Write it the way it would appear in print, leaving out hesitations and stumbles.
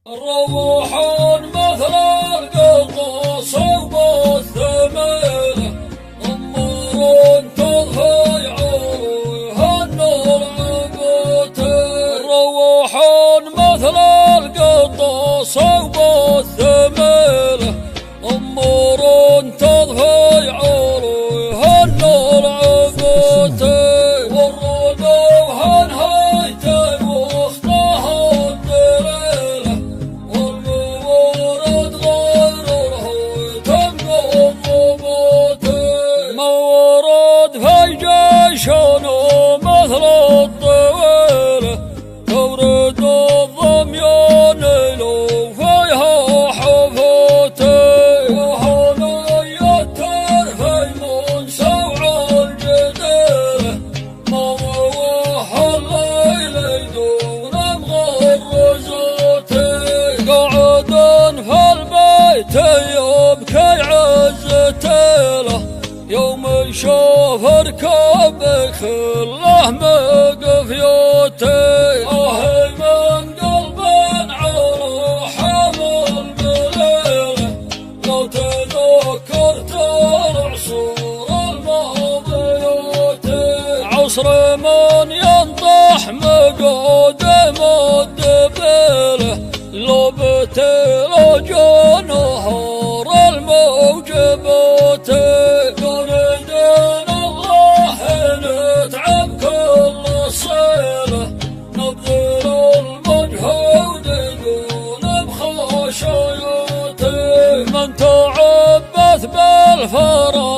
روح مثل القطاس والثميله امور تضفي عروها النور عبوته. روح مثل القطاس والثميله امور تضفي عروها النور عبوته. شانو مثل الطويلة تورد الضميان لو فيها حفوته. وهنية ترفي من سوع الجديلة مروح الليل دون مغرزوته. قعد في البيت يبكي عزته له يوم يشوف ركب خله مقفيوته. آهي من قلب عروح بالليلة لو تذكرت العصور الماضيوته. عصر من ينطح مقدم الدبيلة لو بتلج نهار الموجبوته. من تعبث بالفرح